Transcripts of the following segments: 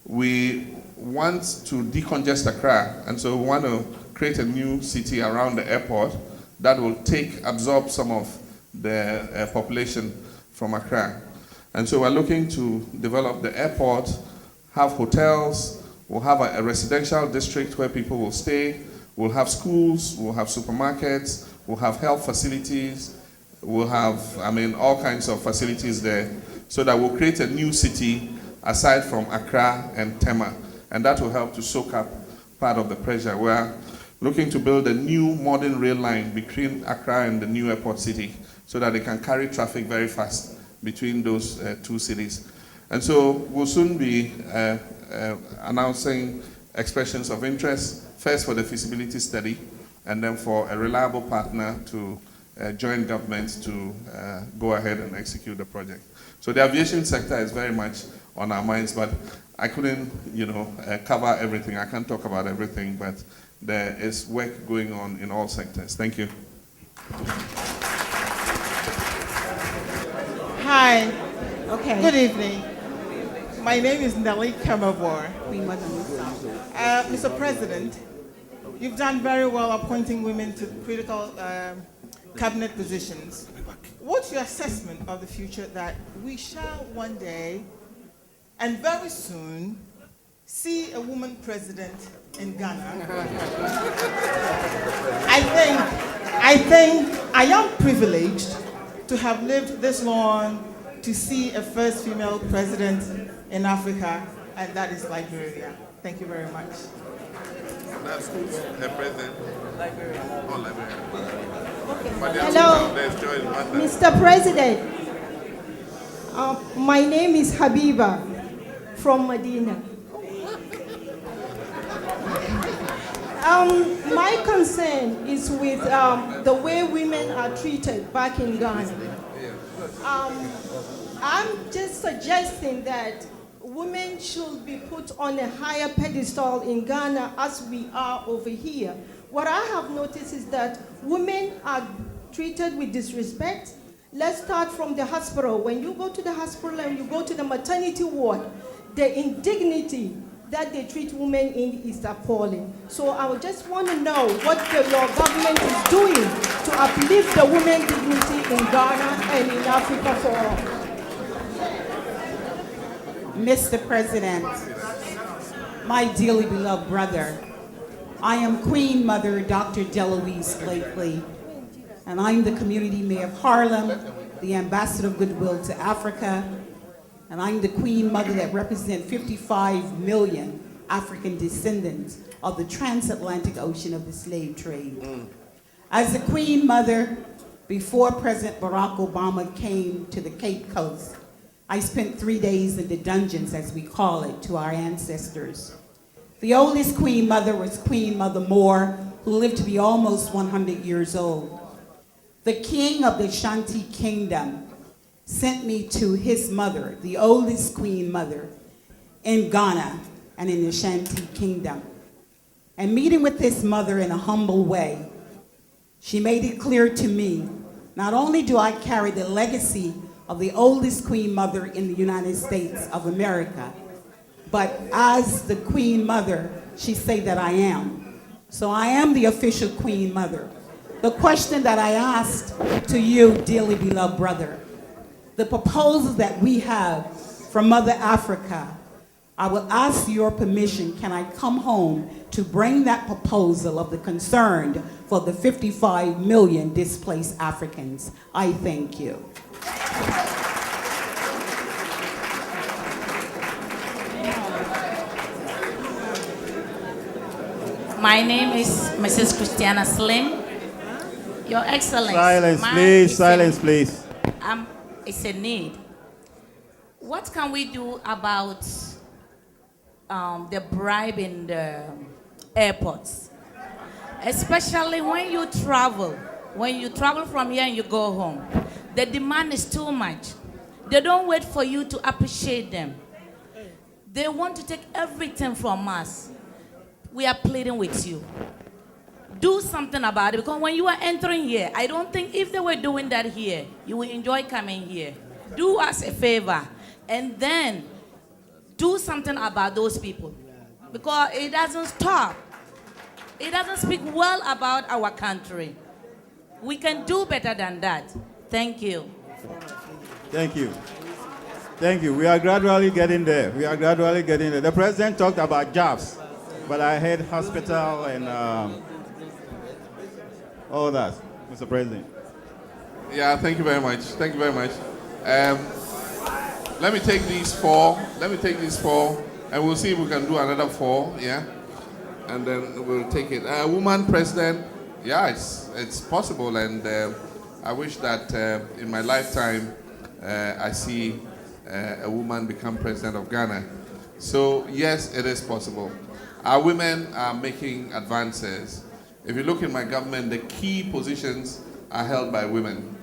we want to decongest Accra, and so we want to create a new city around the airport that will absorb some of the population from Accra. And so we're looking to develop the airport, have hotels, we'll have a residential district where people will stay, we'll have schools, we'll have supermarkets, we'll have health facilities, we'll have, all kinds of facilities there, so that we'll create a new city aside from Accra and Tema. And that will help to soak up part of the pressure. We're looking to build a new modern rail line between Accra and the new airport city so that they can carry traffic very fast between those two cities. And so we'll soon be announcing expressions of interest, first for the feasibility study, and then for a reliable partner to join government to go ahead and execute the project. So the aviation sector is very much on our minds, but I couldn't, cover everything. I can't talk about everything, but there is work going on in all sectors. Thank you. Hi. Okay. Good evening. My name is Nelly Kemavor. Mr. President, you've done very well appointing women to critical cabinet positions. What's your assessment of the future that we shall one day, and very soon, see a woman president in Ghana? I am privileged to have lived this long to see a first female president in Africa, and that is Liberia. Thank you very much. That's her president. Liberia. Oh, Liberia. Okay. Hello, Mr. President. My name is Habiba from Medina. My concern is with the way women are treated back in Ghana. I'm just suggesting that women should be put on a higher pedestal in Ghana as we are over here. What I have noticed is that women are treated with disrespect. Let's start from the hospital. When you go to the hospital and you go to the maternity ward, the indignity that they treat women in is appalling. So I would just want to know what your government is doing to uplift the women's dignity in Ghana and in Africa for all. Mr. President, my dearly beloved brother, I am Queen Mother Dr. Deloise Blakely, and I'm the Community Mayor of Harlem, the Ambassador of Goodwill to Africa, and I'm the Queen Mother that represents 55 million African descendants of the transatlantic ocean of the slave trade. As the Queen Mother, before President Barack Obama came to the Cape Coast, I spent 3 days in the dungeons, as we call it, to our ancestors. The oldest Queen Mother was Queen Mother Moore, who lived to be almost 100 years old. The king of the Ashanti Kingdom sent me to his mother, the oldest Queen Mother, in Ghana and in the Ashanti Kingdom. And meeting with this mother in a humble way, she made it clear to me, not only do I carry the legacy of the oldest Queen Mother in the United States of America, but as the Queen Mother, she said that I am. So I am the official Queen Mother. The question that I asked to you, dearly beloved brother, the proposals that we have from Mother Africa, I will ask your permission, can I come home to bring that proposal of the concern for the 55 million displaced Africans? I thank you. My name is Mrs. Christiana Slim. Your Excellency. Silence, please. Silence, please. It's a need. What can we do about the bribe in the airports? Especially when you travel. When you travel from here and you go home, the demand is too much. They don't wait for you to appreciate them. They want to take everything from us. We are pleading with you. Do something about it, because when you are entering here, I don't think if they were doing that here, you will enjoy coming here. Do us a favor, and then do something about those people, because it doesn't stop. It doesn't speak well about our country. We can do better than that. Thank you. Thank you. Thank you. We are gradually getting there. We are gradually getting there. The president talked about jobs, but I heard hospital and all that, Mr. President. Yeah, thank you very much. Thank you very much. Let me take these four. And we'll see if we can do another 4, yeah? And then we'll take it. Woman president, yeah, it's possible, and I wish that in my lifetime I see a woman become president of Ghana. So yes, it is possible. Our women are making advances. If you look in my government, the key positions are held by women.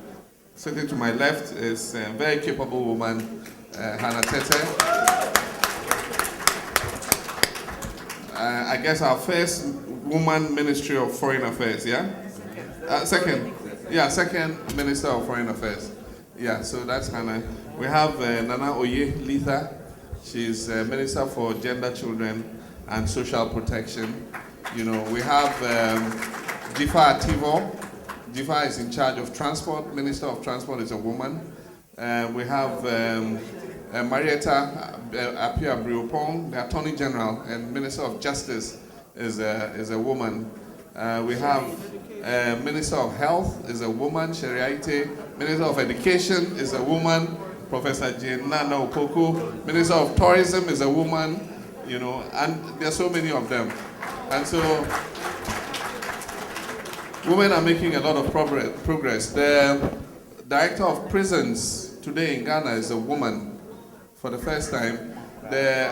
Sitting to my left is a very capable woman, Hannah Tete. I guess our first woman Ministry of Foreign Affairs, yeah? Second Minister of Foreign Affairs. Yeah, so that's Hannah. We have Nana Oye Litha. She's Minister for Gender, Children, and Social Protection. You know, we have Jifa Ativo. Jifa is in charge of transport. Minister of Transport is a woman. We have Marriott Apia Briopong, the Attorney General and Minister of Justice is a woman. We have Minister of Health is a woman, Sheriaite. Minister of Education is a woman, Professor Jane Nana Opoku. Minister of Tourism is a woman, you know, and there are so many of them. And so women are making a lot of progress. The Director of Prisons today in Ghana is a woman. For the first time, the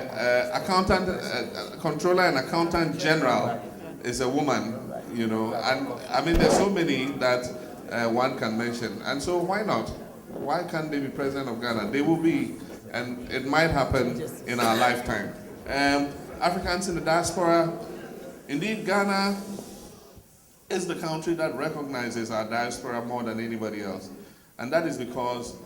Controller and Accountant General is a woman, you know, and I mean there's so many that one can mention, and so why not? Why can't they be president of Ghana? They will be, and it might happen in our lifetime. Africans in the diaspora, indeed Ghana is the country that recognizes our diaspora more than anybody else, and that is because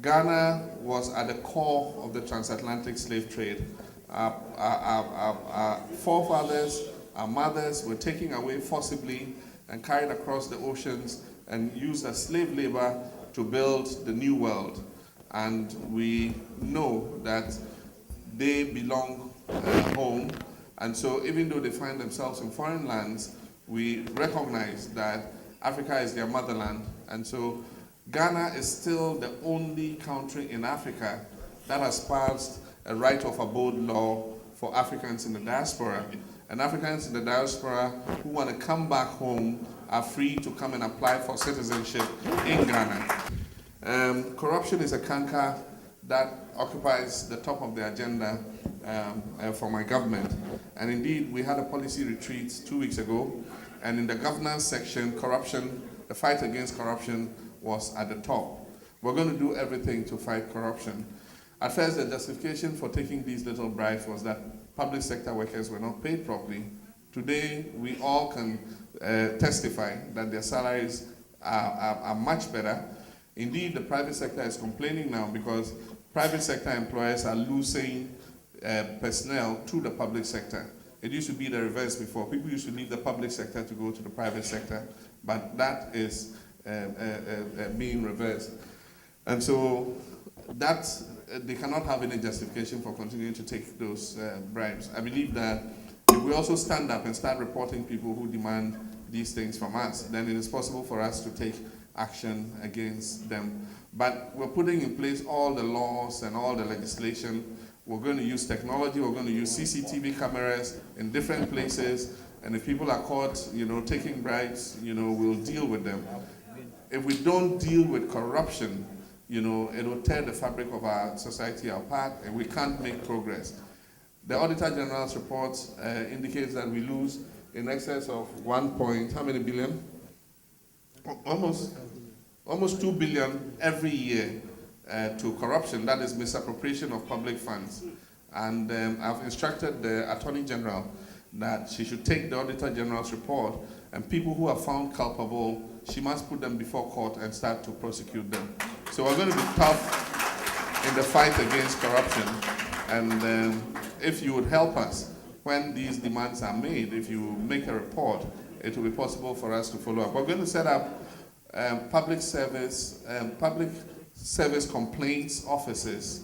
Ghana was at the core of the transatlantic slave trade. Our forefathers, our mothers were taken away forcibly and carried across the oceans and used as slave labor to build the new world. And we know that they belong home. And so even though they find themselves in foreign lands, we recognize that Africa is their motherland. And so Ghana is still the only country in Africa that has passed a right of abode law for Africans in the diaspora. And Africans in the diaspora who want to come back home are free to come and apply for citizenship in Ghana. Corruption is a canker that occupies the top of the agenda for my government. And indeed, we had a policy retreat 2 weeks ago, and in the governance section, corruption, the fight against corruption was at the top. We're going to do everything to fight corruption. At first, the justification for taking these little bribes was that public sector workers were not paid properly. Today, we all can testify that their salaries are much better. Indeed, the private sector is complaining now because private sector employers are losing personnel to the public sector. It used to be the reverse before. People used to leave the public sector to go to the private sector, but that is being reversed. And so they cannot have any justification for continuing to take those bribes. I believe that if we also stand up and start reporting people who demand these things from us, then it is possible for us to take action against them. But we're putting in place all the laws and all the legislation. We're going to use technology. We're going to use CCTV cameras in different places. And if people are caught, you know, taking bribes, you know, we'll deal with them. If we don't deal with corruption, you know, it will tear the fabric of our society apart, and we can't make progress. The Auditor General's report indicates that we lose in excess of how many billion? Almost 2 billion every year to corruption. That is misappropriation of public funds. And I've instructed the Attorney General that she should take the Auditor General's report, and people who are found culpable, she must put them before court and start to prosecute them. So we're going to be tough in the fight against corruption. And if you would help us when these demands are made, if you make a report, it will be possible for us to follow up. We're going to set up public service complaints offices,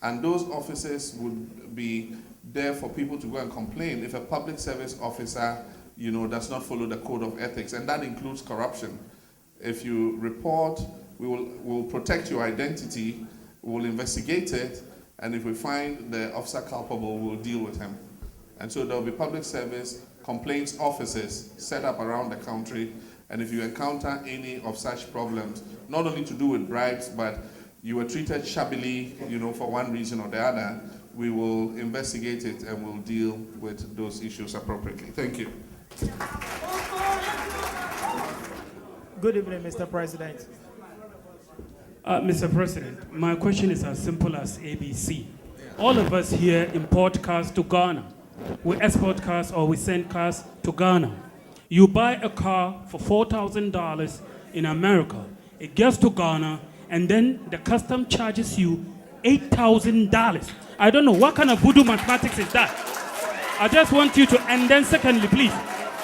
and those offices would be there for people to go and complain if a public service officer, does not follow the code of ethics, and that includes corruption. If you report, we'll protect your identity, we'll investigate it, and if we find the officer culpable, we'll deal with him. And so there will be public service complaints offices set up around the country, and if you encounter any of such problems, not only to do with bribes, but you were treated shabbily, for one reason or the other, we will investigate it and we'll deal with those issues appropriately. Thank you. Good evening, Mr. President. Mr. President, my question is as simple as ABC. All of us here import cars to Ghana. We export cars or we send cars to Ghana. You buy a car for $4,000 in America. It gets to Ghana, and then the custom charges you $8,000. I don't know what kind of voodoo mathematics is that. I just want you to, and then secondly, please,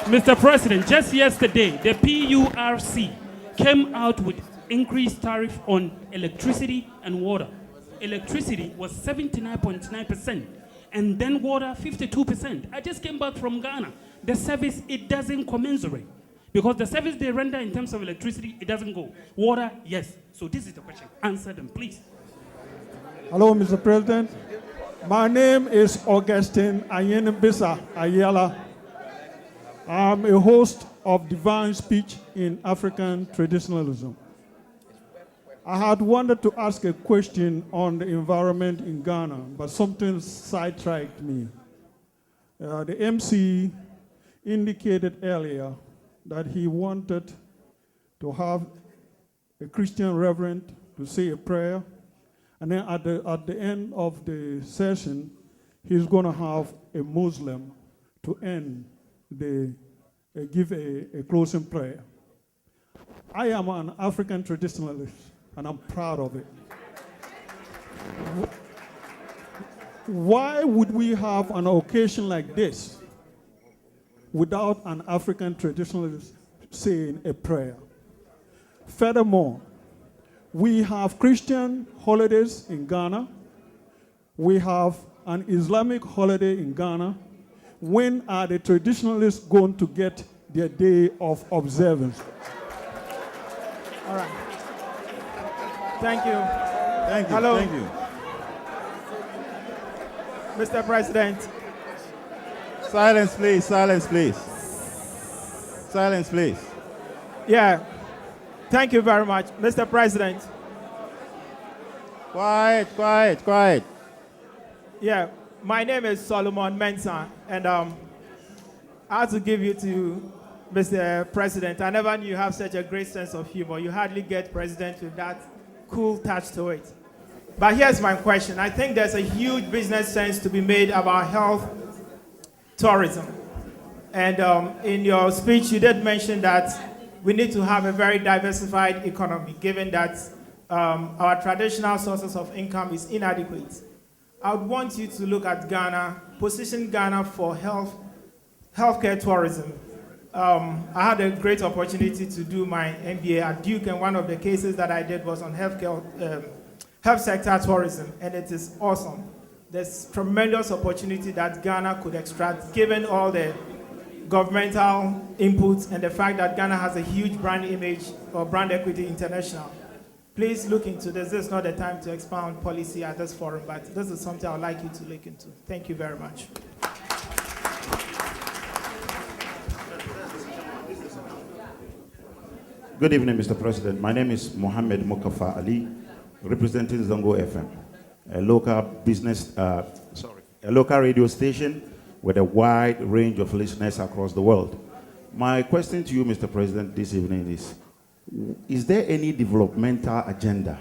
Mr. President, just yesterday, the PURC came out with increased tariff on electricity and water. Electricity was 79.9%, and then water 52%. I just came back from Ghana. The service, it doesn't commensurate. Because the service they render in terms of electricity, it doesn't go. Water, yes. So this is the question. Answer them, please. Hello, Mr. President. My name is Augustine Ayenbisa Ayala. I'm a host of Divine Speech in African Traditionalism. I had wanted to ask a question on the environment in Ghana, but something sidetracked me. The MC indicated earlier that he wanted to have a Christian reverend to say a prayer, and then at the end of the session, he's going to have a Muslim to give a closing prayer. I am an African traditionalist, and I'm proud of it. Why would we have an occasion like this without an African traditionalist saying a prayer? Furthermore, we have Christian holidays in Ghana. We have an Islamic holiday in Ghana. When are the traditionalists going to get their day of observance? All right. Thank you. Thank you. Hello. Thank you. Mr. President. Silence, please. Silence, please. Silence, please. Yeah. Thank you very much, Mr. President. Quiet, quiet, quiet. Yeah. My name is Solomon Mensah, and I have to give you to Mr. President. I never knew you have such a great sense of humor. You hardly get president with that cool touch to it. But here's my question. I think there's a huge business sense to be made about health tourism. And in your speech, you did mention that we need to have a very diversified economy, given that our traditional sources of income is inadequate. I would want you to look at Ghana, position Ghana for healthcare tourism. I had a great opportunity to do my MBA at Duke, and one of the cases that I did was on health sector tourism, and it is awesome. There's tremendous opportunity that Ghana could extract, given all the governmental inputs and the fact that Ghana has a huge brand image or brand equity international. Please look into this. This is not the time to expound policy at this forum, but this is something I would like you to look into. Thank you very much. Good evening, Mr. President. My name is Mohammed Mukafa Ali, representing Zongo FM, a local radio station with a wide range of listeners across the world. My question to you, Mr. President, this evening is there any developmental agenda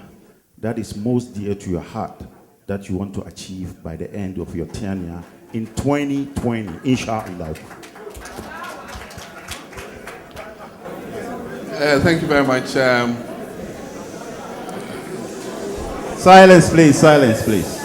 that is most dear to your heart that you want to achieve by the end of your tenure in 2020, inshallah? Thank you very much. Silence, please. Silence, please.